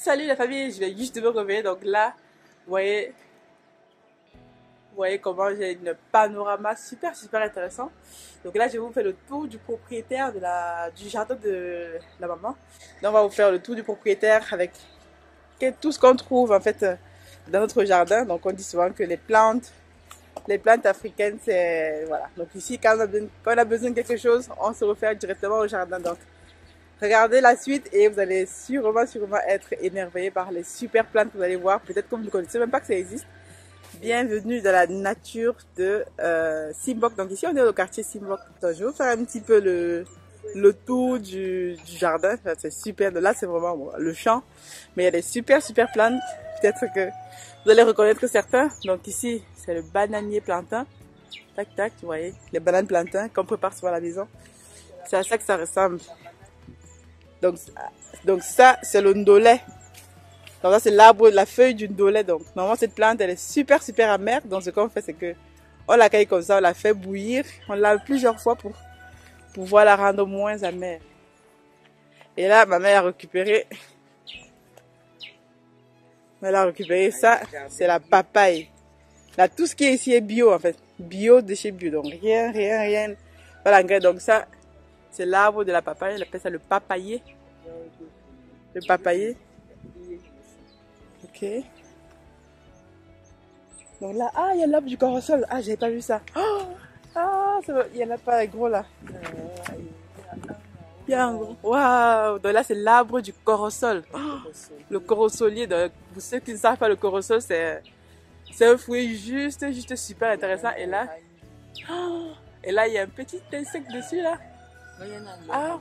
Salut la famille, je vais juste de me réveiller. Donc là, vous voyez comment j'ai une panorama super intéressant. Donc là, je vais vous faire le tour du propriétaire du jardin de la maman. Donc on va vous faire le tour du propriétaire avec tout ce qu'on trouve en fait dans notre jardin. Donc on dit souvent que les plantes africaines, c'est voilà. Donc ici, quand on a besoin de quelque chose, on se réfère directement au jardin. Donc regardez la suite et vous allez sûrement être émerveillé par les super plantes que vous allez voir. Peut-être que vous ne connaissez même pas que ça existe. Bienvenue dans la nature de Simbok. Donc ici on est au quartier Simbok. Donc, je vais vous faire un petit peu le tour du jardin. C'est super. Là c'est vraiment le champ. Mais il y a des super plantes. Peut-être que vous allez reconnaître certains. Donc ici c'est le bananier plantain. Tac tac, vous voyez les bananes plantains qu'on prépare souvent à la maison. C'est à ça que ça ressemble. Donc ça c'est le ndolé. Donc ça c'est l'arbre, la feuille du ndolé. Donc normalement cette plante elle est super amère. Donc ce qu'on fait c'est que on la cueille comme ça, on la fait bouillir, on la lave plusieurs fois pour pouvoir la rendre moins amère. Et là ma mère a récupéré ça, c'est la papaye. Là tout ce qui est ici est bio en fait, bio de chez bio. Donc rien. Voilà, donc ça c'est l'arbre de la papaye, on appelle ça le papayer. Le papayer. Ok. Donc là, ah, il y a l'arbre du corosol. Ah, j'avais pas vu ça. Oh, ah, il y en a pas gros là. Il y a un gros. Waouh. Donc là, c'est l'arbre du corosol. Oh, le corosolier. Donc, pour ceux qui ne savent pas, le corosol, c'est un fruit juste super intéressant. Et là, oh, il y a un petit insecte dessus là. Ah.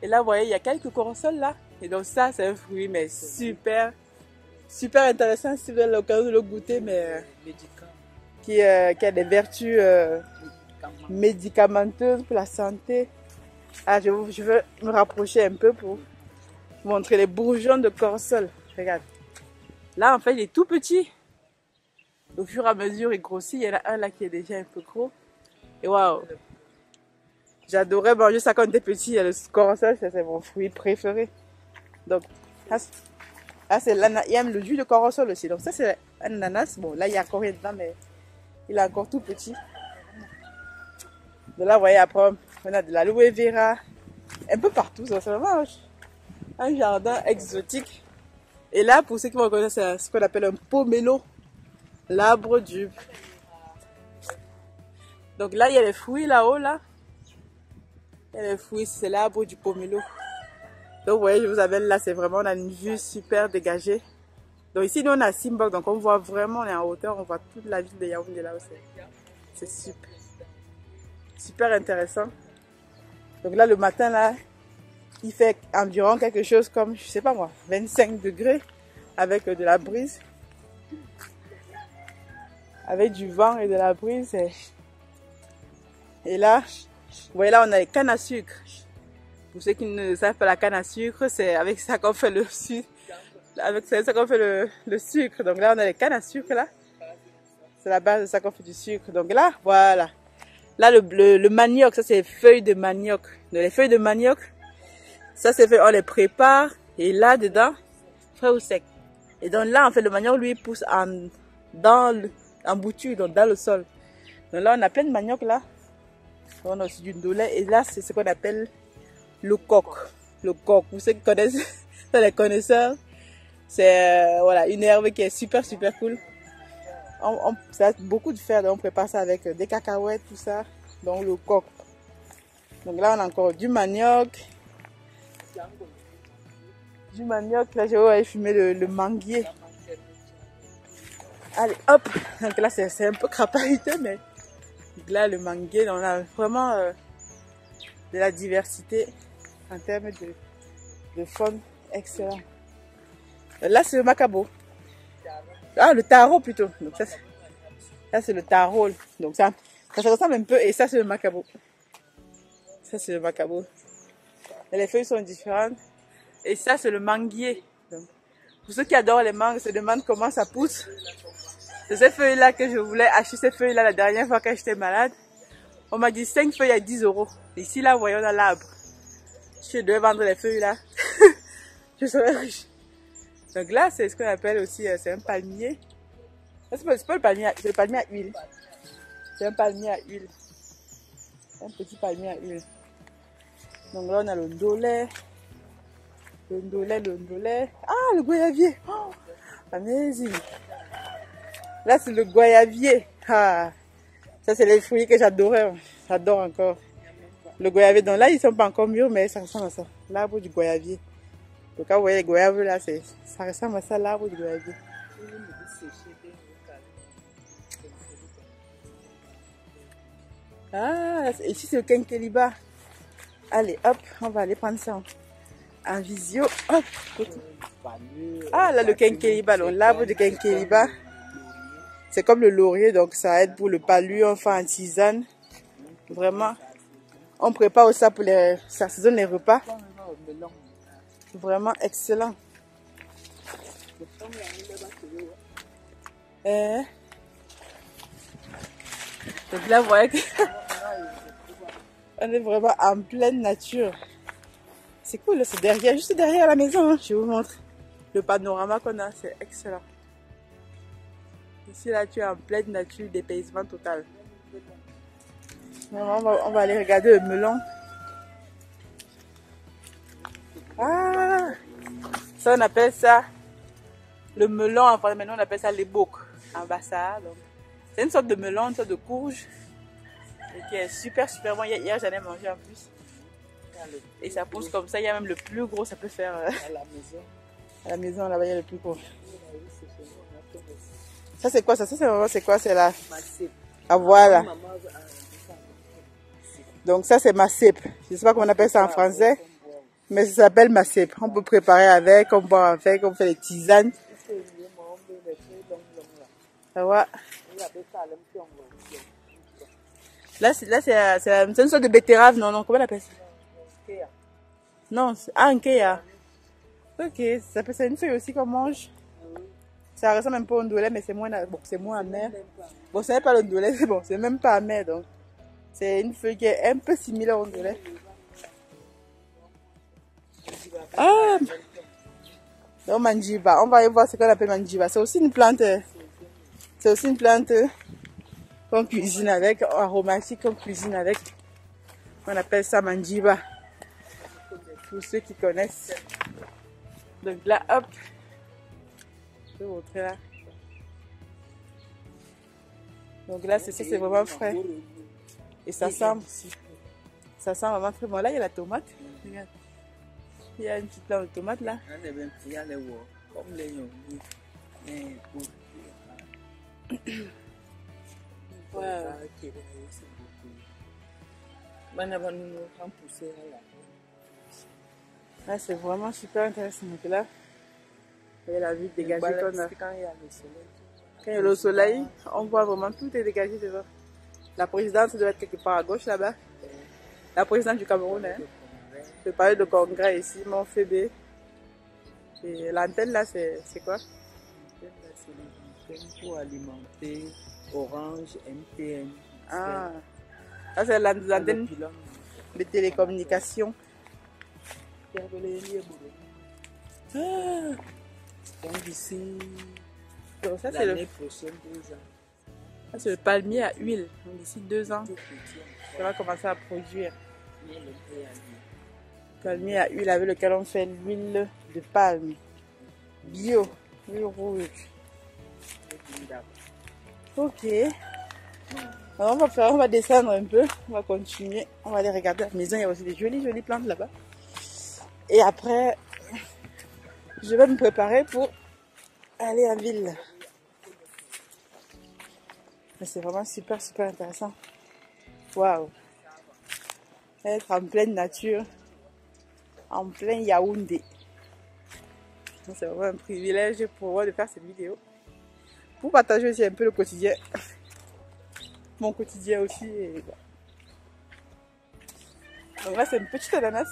Et là, vous voyez, il y a quelques corosols là. Et donc ça, c'est un fruit, mais super intéressant si vous avez l'occasion de le goûter, mais qui a des vertus médicamenteuses pour la santé. Ah, je veux me rapprocher un peu pour vous montrer les bourgeons de corosol. Regarde. Là, en fait, il est tout petit. Au fur et à mesure, il grossit. Il y en a un là qui est déjà un peu gros. Et waouh! J'adorais manger ça quand j'étais petit. Le corosol, c'est mon fruit préféré. Donc, là, c'est l'ananas. Il y a le jus de corosol aussi. Donc, ça, c'est l'ananas. Bon, là, il y a encore rien dedans, mais il est encore tout petit. Donc là, vous voyez, après, on a de l'aloe vera. Un peu partout. C'est vraiment un jardin exotique. Et là, pour ceux qui me reconnaissent, c'est ce qu'on appelle un pomelo. L'arbre du... Donc là, il y a les fruits là-haut, là. Il y a les fruits, c'est l'arbre du pomelo. Donc, vous voyez, je vous amène là, c'est vraiment, on a une vue super dégagée. Donc, ici, nous, on a Simbok, donc on voit vraiment, on est en hauteur, on voit toute la ville de Yaoundé là aussi. C'est super intéressant. Donc là, le matin, là, il fait environ quelque chose comme, je sais pas moi, 25 degrés avec de la brise. Avec du vent et de la brise. Et là, vous voyez, là, on a les cannes à sucre. Pour ceux qui ne savent pas la canne à sucre, c'est avec ça qu'on fait le sucre. Avec ça qu'on fait le sucre. Donc là, on a les cannes à sucre là. C'est la base de ça qu'on fait du sucre. Donc là, voilà. Là, le manioc, ça c'est les feuilles de manioc. Donc, les feuilles de manioc, ça c'est fait, on les prépare. Et là, dedans, frais ou sec. Et donc là, en fait, le manioc, lui, pousse en bouture, donc dans le sol. Donc là, on a plein de manioc là. On a aussi du ndolé. Et là, c'est ce qu'on appelle le coq. Le coq, pour ceux qui connaissent, les connaisseurs, c'est voilà, une herbe qui est super cool. Ça a beaucoup de fer, donc on prépare ça avec des cacahuètes, tout ça. Donc le coq. Donc là, on a encore du manioc. Là, je vais fumer le manguier. Allez, hop. Donc là, c'est un peu crapahuteux, mais là, le manguier, on a vraiment de la diversité en termes de faune excellent. Là, c'est le macabo. Ah, le taro plutôt. Donc ça c'est le taro. Donc ça se ressemble un peu. Et ça, c'est le macabo. Ça, c'est le macabo. Et les feuilles sont différentes. Et ça, c'est le manguier. Donc, pour ceux qui adorent les mangues, se demandent comment ça pousse. C'est ces feuilles-là que je voulais acheter. Ces feuilles-là, la dernière fois que j'étais malade. On m'a dit 5 feuilles à 10 €. Ici, là, voyons, on a l'arbre. Je devais vendre les feuilles là. Je serais riche. Donc là, c'est ce qu'on appelle aussi, c'est un palmier. C'est pas le palmier, c'est le palmier à huile. C'est un palmier à huile. Un petit palmier à huile. Donc là, on a le ndolé. Le ndolé. Ah, le goyavier. Oh, amazing. Là, c'est le goyavier. Ah, ça, c'est les fruits que j'adorais. J'adore encore. Le goyavier. Donc là, ils ne sont pas encore mûrs, mais ça ressemble à ça. L'arbre du goyavier. Donc quand vous voyez les goyaves là, ça ressemble à ça, l'arbre du goyavier. Ah, ici c'est le quinqueliba. Allez, hop, on va aller prendre ça en visio. Hop. Ah, là, le quinqueliba, l'arbre du quinqueliba. C'est comme le laurier, donc ça aide pour le palu, on fait en tisane. Vraiment, on prépare ça pour ça se donne les repas. Vraiment excellent. Donc là, vous voyez que on est vraiment en pleine nature. C'est cool, c'est derrière, juste derrière la maison. Hein. Je vous montre le panorama qu'on a, c'est excellent. Ici, là, tu es en pleine nature, dépaysement total. Vraiment, on va aller regarder le melon. Ah, ça, on appelle ça le melon. En français, maintenant, on appelle ça les boucs en bassa. C'est une sorte de melon, une sorte de courge. Et qui est super bon. Hier, j'en ai mangé en plus. Et ça pousse comme ça. Il y a même le plus gros, ça peut faire. À la maison. À la maison, là-bas, il y a le plus gros. Ça, c'est quoi ça? Ça, c'est quoi? C'est la. Ah, voilà. Donc, ça, c'est ma cèpe. Je ne sais pas comment on appelle ça en français. Mais ça s'appelle ma cèpe. On peut préparer avec, on boit avec, on fait des tisanes. Ça va. Là, c'est une sorte de betterave, non, comment on appelle ça? Non, un kéa. Ok, c'est une feuille aussi qu'on mange. Ça ressemble un peu au ndolé, mais c'est moins amer. Bon, ce n'est pas le ndolé, c'est bon, c'est même pas amer, donc. C'est une feuille qui est un peu similaire au ndolé. Ah! Donc, manjiba, on va aller voir ce qu'on appelle manjiba. C'est aussi une plante. C'est aussi une plante qu'on cuisine avec, aromatique qu'on cuisine avec. On appelle ça manjiba. Pour ceux qui connaissent. Donc là, hop. Je vais vous montrer là. Donc là, c'est vraiment frais. Et ça sent vraiment très bon. Là, il y a la tomate. Regarde. Il y a une petite plante de tomate là. Wow. Là, c'est vraiment super intéressant. Donc là, vous voyez la vue dégagée qu'on a. Quand il y a le soleil, on voit vraiment tout est dégagé devant. La présidence doit être quelque part à gauche là-bas. La présidence du Cameroun, hein. Le palais de congrès ici, Montfébé. Et l'antenne là, c'est quoi? C'est pour alimenter Orange, MTN. Ah, ça c'est l'antenne de télécommunications. Ah. Donc ici, donc ça c'est l'année prochaine, 2 ans. Ça c'est le palmier à huile. Donc d'ici 2 ans, ça va commencer à produire. Palmier à huile avec lequel on fait l'huile de palme. Bio, huile rouge. Ok. Alors on va descendre un peu, on va continuer, on va aller regarder la maison, il y a aussi des jolies plantes là-bas. Et après, je vais me préparer pour aller en ville. C'est vraiment super intéressant. Waouh! Être en pleine nature, en plein Yaoundé. C'est vraiment un privilège pour moi de faire cette vidéo. Pour partager aussi un peu le quotidien. Mon quotidien aussi. Donc là, c'est une petite ananas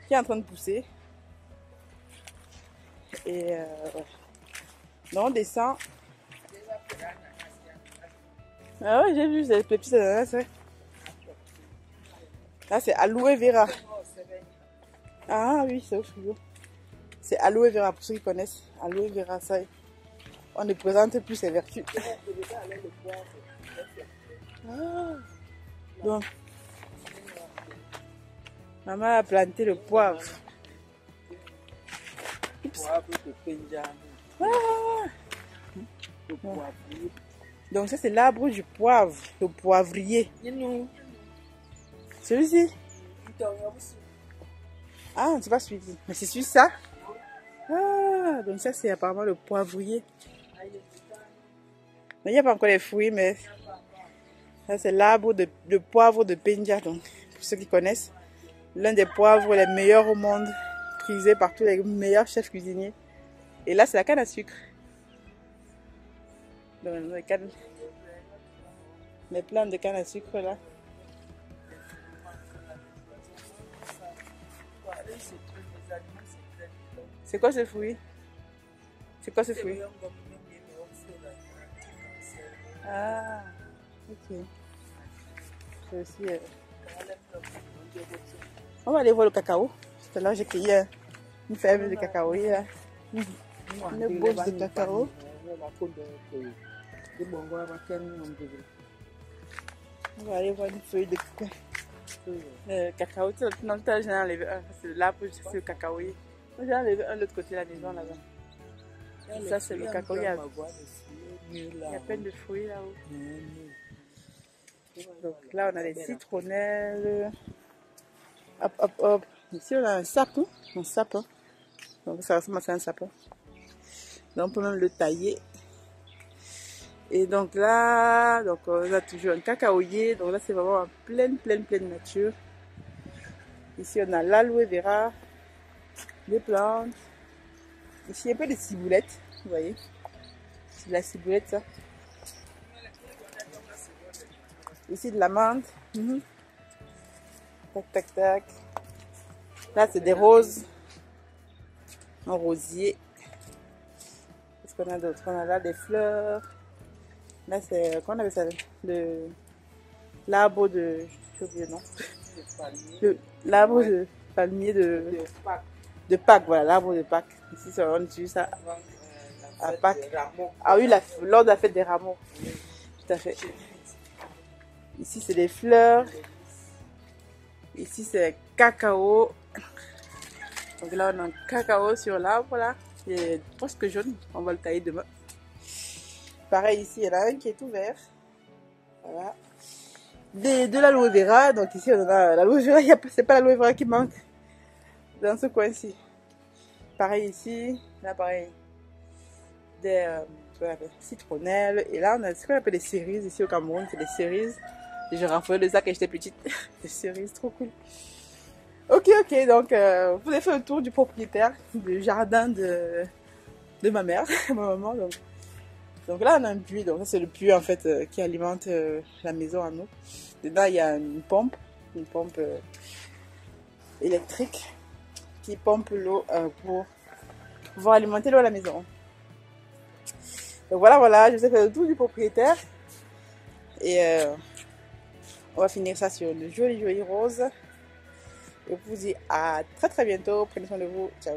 qui est en train de pousser. Et on descend. Ah ouais, j'ai vu, c'est les petites ananas. Ouais. Là, c'est aloe vera. Ah oui, c'est au frigo. C'est aloe vera, pour ceux qui connaissent. Aloe vera, ça, on ne présente plus ses vertus. Ah, donc, maman a planté le poivre. Le poivre de Penja. Ah, Le poivrier. donc ça c'est l'arbre du poivre, le poivrier. Celui-ci? Ah, tu vas suivi. Mais c'est celui ça? Ah, donc ça c'est apparemment le poivrier. Mais il n'y a pas encore les fruits, mais ça c'est l'arbre de poivre de Penja. Donc, pour ceux qui connaissent, l'un des poivres les meilleurs au monde, prisé par tous les meilleurs chefs cuisiniers. Et là c'est la canne à sucre. Donc, les plantes de canne à sucre là. C'est quoi ce fruit? C'est quoi ce fruit? Ah, ok. C'est aussi, on va aller voir le cacao. Tout à l'heure, j'ai cueilli une fève de cacao. Une bosse de cacao. On va aller voir une feuille de cacao. Non, tout à l'heure, j'en ai enlevé un. C'est l'arbre, c'est le cacao. J'en ai enlevé un de l'autre côté de la maison là-bas. Ça, c'est le cacao. Il y a plein de fruits là-haut. Donc là, on a des citronnelles. Hop, hop, hop. Ici, on a un sapin. Un sapin. Donc ça ressemble à un sapin. Donc on peut même le tailler. Et donc là, donc on a toujours un cacaoyer. Donc là, c'est vraiment en pleine nature. Ici, on a l'aloe vera, des plantes. Ici, un peu de ciboulette, vous voyez. C'est de la ciboulette, ça. Ici, de l'amande. Tac, tac, tac. Là, c'est des roses. Un rosier. Qu'est-ce qu'on a d'autre? On a là des fleurs. Là, c'est, comment on appelle ça? L'arbre de... J'ai oublié le nom. L'arbre de palmier de Pâques. Voilà, l'arbre de Pâques. Ici, on utilise ça à Pâques. Ah oui, lors de la fête des rameaux. Tout à fait. Ici, c'est des fleurs. Ici, c'est cacao. Donc là, on a un cacao sur l'arbre, là. Il est presque jaune. On va le tailler demain. Pareil, ici, il y en a un qui est tout vert. Voilà. De l'aloe vera. Donc ici, on a l'aloe vera. C'est pas l'aloe vera qui manque dans ce coin-ci. Pareil ici. Là, pareil. Des citronnelles. Et là, on a ce qu'on appelle des cerises. Ici au Cameroun, c'est des cerises. Et je raffolais de ça quand j'étais petite. Des cerises, trop cool. Ok, donc vous avez fait le tour du propriétaire, du jardin de ma mère, ma maman. Donc là, on a un puits. Donc ça, c'est le puits en fait qui alimente la maison à nous. Dedans, il y a une pompe électrique qui pompe l'eau pour pouvoir alimenter l'eau à la maison. Donc voilà, je vous ai fait le tour du propriétaire. Et on va finir ça sur le joli rose. Et je vous dis à très bientôt. Prenez soin de vous. Ciao.